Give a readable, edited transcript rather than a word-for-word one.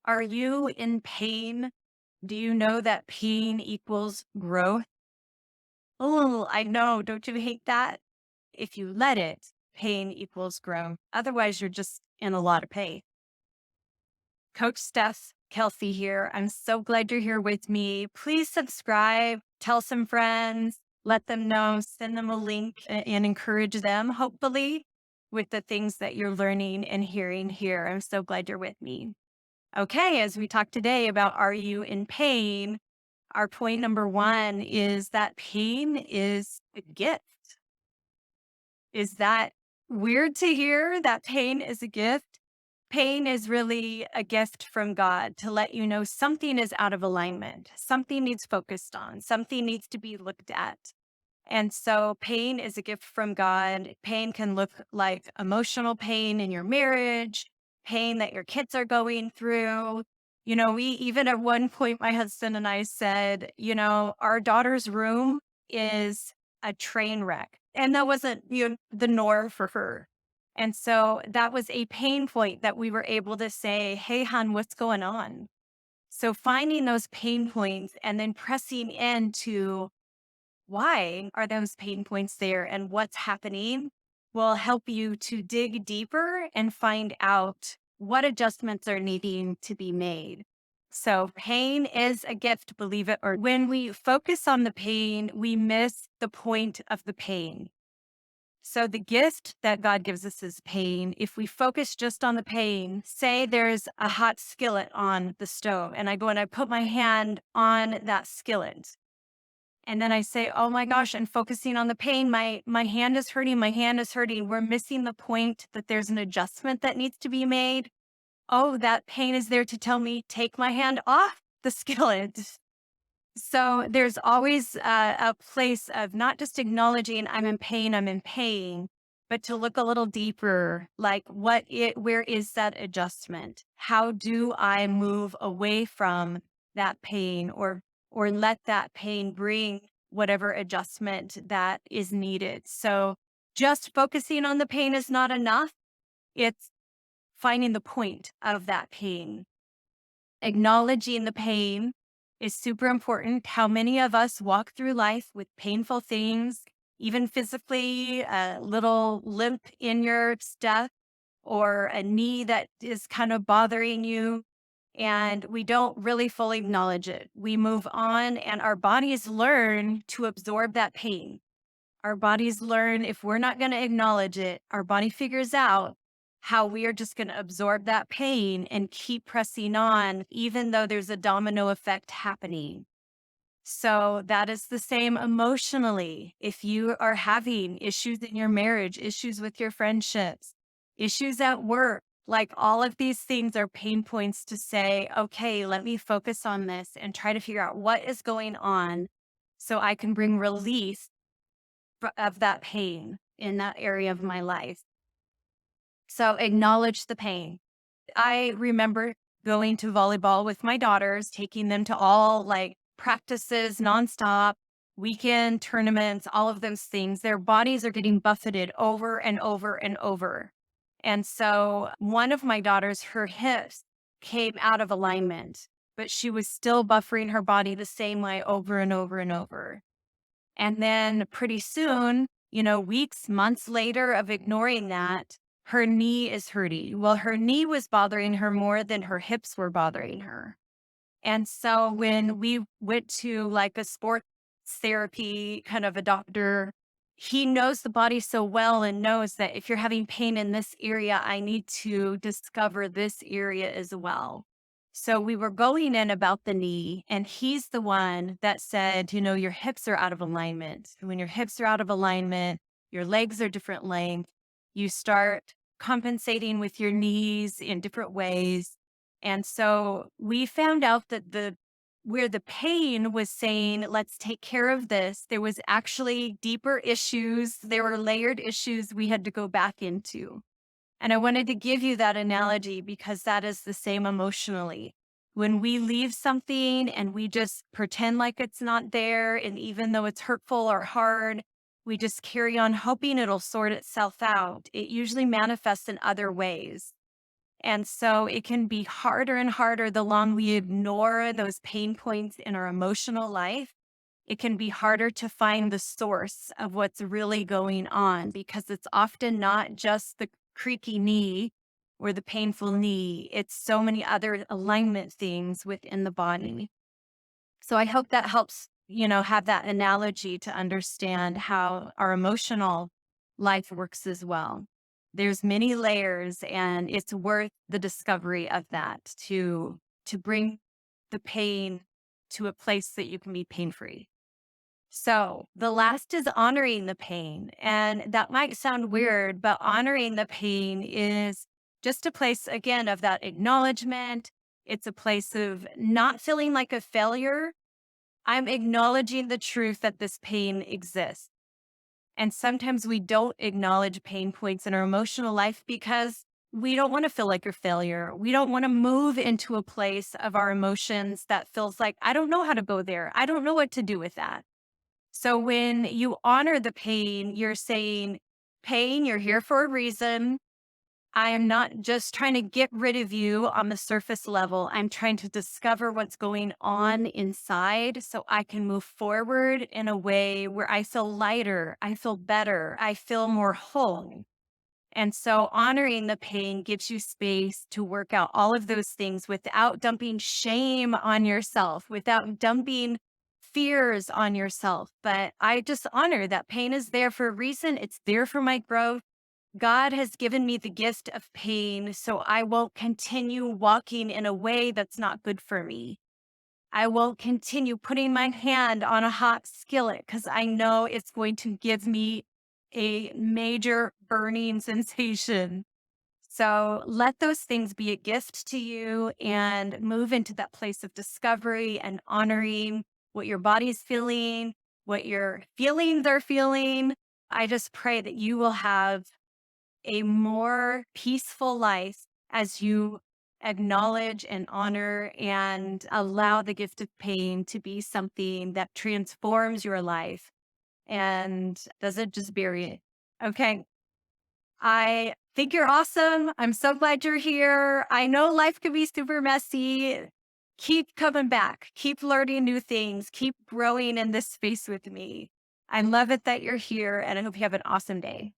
Are you in pain? Do you know that pain equals growth? Oh, I know. Don't you hate that? If you let it, pain equals growth. Otherwise, you're just in a lot of pain. Coach Steph Kelsey here. I'm so glad you're here with me. Please subscribe, tell some friends, let them know, send them a link and encourage them, hopefully, with the things that you're learning and hearing here. I'm so glad you're with me. Okay, as we talk today about are you in pain, our point number one is that pain is a gift. Is that weird to hear that pain is a gift? Pain is really a gift from God to let you know something is out of alignment, something needs focused on, something needs to be looked at. And so pain is a gift from God. Pain can look like emotional pain in your marriage, pain that your kids are going through. We even at one point, my husband and I said, our daughter's room is a train wreck. And that wasn't the norm for her. And so that was a pain point that we were able to say, hey, hon, what's going on? So finding those pain points and then pressing into why are those pain points there and what's happening will help you to dig deeper and find out what adjustments are needing to be made. So pain is a gift, believe it or when we focus on the pain, we miss the point of the pain. So the gift that God gives us is pain. If we focus just on the pain, say there's a hot skillet on the stove and I go and I put my hand on that skillet. And then I say, "Oh my gosh, I'm focusing on the pain. My hand is hurting. My hand is hurting." We're missing the point that there's an adjustment that needs to be made. Oh, that pain is there to tell me, take my hand off the skillet. So there's always a place of not just acknowledging I'm in pain, but to look a little deeper, like where is that adjustment? How do I move away from that pain or let that pain bring whatever adjustment that is needed? So just focusing on the pain is not enough. It's finding the point of that pain. Acknowledging the pain is super important. How many of us walk through life with painful things, even physically, a little limp in your step or a knee that is kind of bothering you, and we don't really fully acknowledge it. We move on, and our bodies learn to absorb that pain. Our bodies learn if we're not going to acknowledge it, our body figures out how we are just going to absorb that pain and keep pressing on, even though there's a domino effect happening. So that is the same emotionally. If you are having issues in your marriage, issues with your friendships, issues at work, like all of these things are pain points to say, okay, let me focus on this and try to figure out what is going on so I can bring release of that pain in that area of my life. So acknowledge the pain. I remember going to volleyball with my daughters, taking them to all like practices nonstop, weekend tournaments, all of those things. Their bodies are getting buffeted over and over and over. And so one of my daughters, her hips came out of alignment, but she was still buffering her body the same way over and over and over. And then pretty soon, weeks, months later of ignoring that, her knee is hurting. Well, her knee was bothering her more than her hips were bothering her. And so when we went to like a sports therapy kind of a doctor, he knows the body so well and knows that if you're having pain in this area, I need to discover this area as well. So we were going in about the knee, and he's the one that said, your hips are out of alignment. When your hips are out of alignment, your legs are different length. You start compensating with your knees in different ways. And so we found out that where the pain was saying, let's take care of this, there was actually deeper issues. There were layered issues we had to go back into. And I wanted to give you that analogy because that is the same emotionally. When we leave something and we just pretend like it's not there, and even though it's hurtful or hard, we just carry on hoping it'll sort itself out. It usually manifests in other ways. And so it can be harder and harder the longer we ignore those pain points in our emotional life. It can be harder to find the source of what's really going on because it's often not just the creaky knee or the painful knee, it's so many other alignment things within the body. So I hope that helps, have that analogy to understand how our emotional life works as well. There's many layers and it's worth the discovery of that to bring the pain to a place that you can be pain free. So the last is honoring the pain. And that might sound weird, but honoring the pain is just a place, again, of that acknowledgement. It's a place of not feeling like a failure. I'm acknowledging the truth that this pain exists. And sometimes we don't acknowledge pain points in our emotional life because we don't want to feel like a failure. We don't want to move into a place of our emotions that feels like, I don't know how to go there. I don't know what to do with that. So when you honor the pain, you're saying, pain, you're here for a reason. I am not just trying to get rid of you on the surface level. I'm trying to discover what's going on inside so I can move forward in a way where I feel lighter, I feel better, I feel more whole. And so honoring the pain gives you space to work out all of those things without dumping shame on yourself, without dumping fears on yourself. But I just honor that pain is there for a reason. It's there for my growth. God has given me the gift of pain, so I won't continue walking in a way that's not good for me. I won't continue putting my hand on a hot skillet because I know it's going to give me a major burning sensation. So let those things be a gift to you and move into that place of discovery and honoring what your body's feeling, what your feelings are feeling. I just pray that you will have a more peaceful life as you acknowledge and honor and allow the gift of pain to be something that transforms your life and doesn't just bury it. Okay. I think you're awesome. I'm so glad you're here. I know life can be super messy. Keep coming back, keep learning new things, keep growing in this space with me. I love it that you're here, and I hope you have an awesome day.